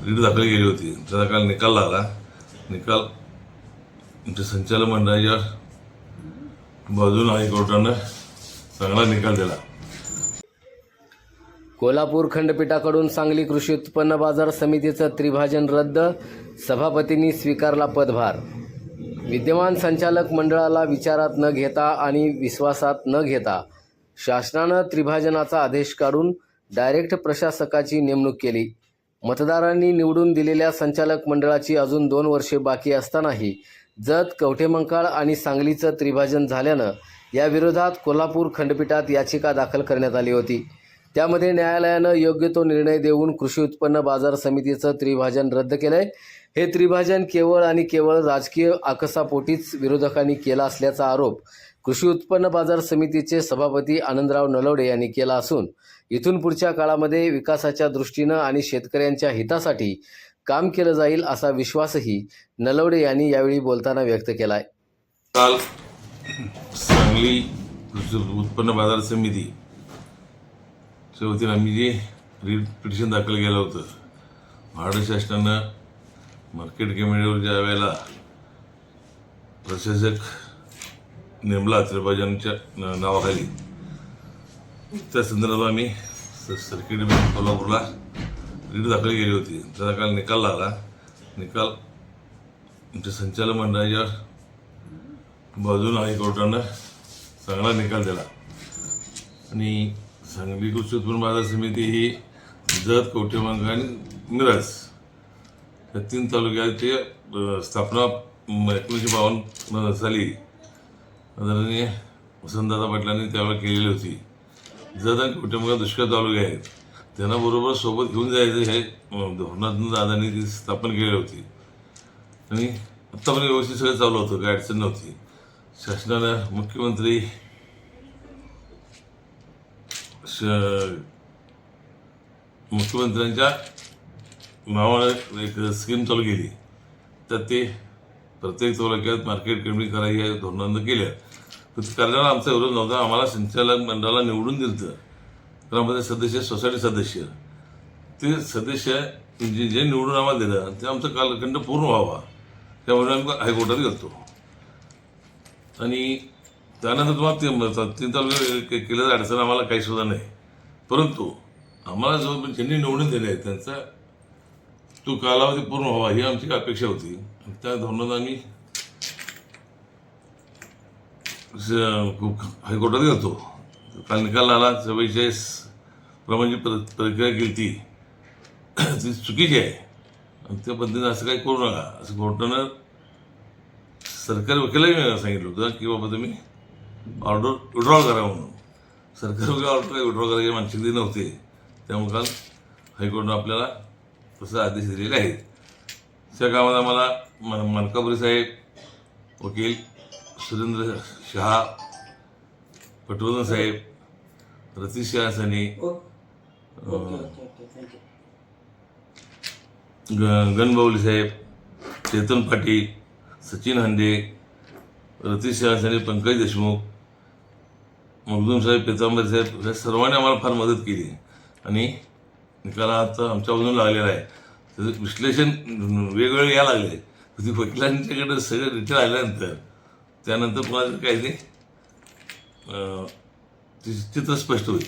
Writ दाखल केली होती. त्याचा काल निकाल लागला. निकाल आमच्या संचालक मंडळाच्या बाजूने हायकोर्टानं चांगला निकाल दिला. कोल्हापूर खंडपीठाकडून सांगली कृषी उत्पन्न बाजार समितीचं त्रिभाजन रद्द, सभापतींनी स्वीकारला पदभार. विद्यमान संचालक मंडळाला विचारात न घेता आणि विश्वासात न घेता शासनानं त्रिभाजनाचा आदेश काढून डायरेक्ट प्रशासकाची नेमणूक केली. मतदारांनी निवडून दिलेल्या संचालक मंडळाची अजून 2 वर्षे बाकी असतानाही जत, कवठेमंकाळ आणि सांगलीचं त्रिभाजन झाल्यानं याविरोधात कोल्हापूर खंडपीठात याचिका दाखल करण्यात आली होती. त्यामध्ये न्यायालयानं योग्य तो निर्णय देऊन कृषी उत्पन्न बाजार समितीचं त्रिभाजन रद्द केलंय. हे त्रिभाजन केवळ आणि केवळ राजकीय आकसापोटीच विरोधकांनी केला असल्याचा आरोप कृषी उत्पन्न बाजार समितीचे सभापती आनंदराव नलवडे यांनी केला असून इथून पुढच्या काळामध्ये विकासाच्या दृष्टीनं आणि शेतकऱ्यांच्या हितासाठी काम केलं जाईल असा विश्वासही नलवडे यांनी यावेळी बोलताना व्यक्त केलाय. काल सांगली कृषी उत्पन्न बाजार समिती वतीनं आम्ही जे रीट पिटिशन दाखल केलं होतं, महाराष्ट्र शासनानं मार्केट कमिटीवर ज्या वेळेला प्रशासक नेमला त्रिभाजनच्या नावाखाली, त्या संदर्भात आम्ही सर्किट बेंच कोल्हापूरला रीट दाखल केली होती. त्याचा काल निकाल लागला. निकाल आमच्या संचालक मंडळाच्या बाजूने हायकोर्टानं चांगला निकाल दिला. आणि सांगली कृषी उत्पन्न बाजार समिती ही जत, कवठेमंकाळ आणि मिरज या 3 तालुक्याची स्थापना 1952 साली आदरणीय वसंतदादा पाटलांनी त्यावेळेला केलेली होती. जत आणि कवठेमंकाळ दुष्काळ तालुके आहेत, त्यांना बरोबर सोबत घेऊन जायचं हे धोरणातून दादांनी ती स्थापन केली होती. आणि आत्तापर्यंत व्यवस्थित सगळं चालू होतं, काही अडचण नव्हती. शासनानं मुख्यमंत्र्यांच्या नावानं एक स्कीम चालू केली. तर ते प्रत्येक तालुक्यात मार्केट कमिटी करायची या धोरणानं केलं. करण्याला आमचा विरोध नव्हता. आम्हाला संचालक मंडळाला निवडून दिलं. त्यामध्ये सदस्य, सोसायटी सदस्य, ते सदस्य जे निवडून आम्हाला दिलं ते आमचा कालखंड पूर्ण व्हावा त्यामुळे आम्ही हायकोर्टात गेलो. आणि त्यानंतर तुम्हाला 3 तालुके केल्याचं अडचण आम्हाला काही सुद्धा नाही. परंतु आम्हाला जो ज्यांनी निवडून दिले आहे त्यांचा तो कालावधी पूर्ण व्हावा ही आमची अपेक्षा होती. त्या धोरणात आम्ही हायकोर्टात गेलो. काल निकाल आला. 44 प्रमाणे प्रक्रिया केली ती चुकीची आहे. आणि त्या पद्धतीने असं काही करू नका असं कोर्टानं सरकारी वकिलाही सांगितलं होतं की बाबा तुम्ही ऑर्डर विड्रॉल करा म्हणून. सरकारी वकील ऑर्डर काही विड्रॉल करायची मानसिकता नव्हती. त्यामुळे काल हायकोर्टानं आपल्याला तसं आदेश दिलेले आहेत. त्या कामात आम्हाला मनकापुरी साहेब, वकील सुरेंद्र शहा, पटवर्धन साहेब, रतीश शहा सनी, गणबावली साहेब, चेतन पाटील, सचिन हांडे, रतीश शहा सनी, पंकज देशमुख, मखदूम साहेब, पितांबर साहेब, या सर्वांनी आम्हाला फार मदत केली. आणि निकालात आमच्या बाजून लागलेला आहे. त्याचं विश्लेषण वेगवेगळे यायला लागले. ती वकिलांच्याकडे सगळं रिटर्न आल्यानंतर त्यानंतर पुन्हा काय ते चित्र स्पष्ट होईल.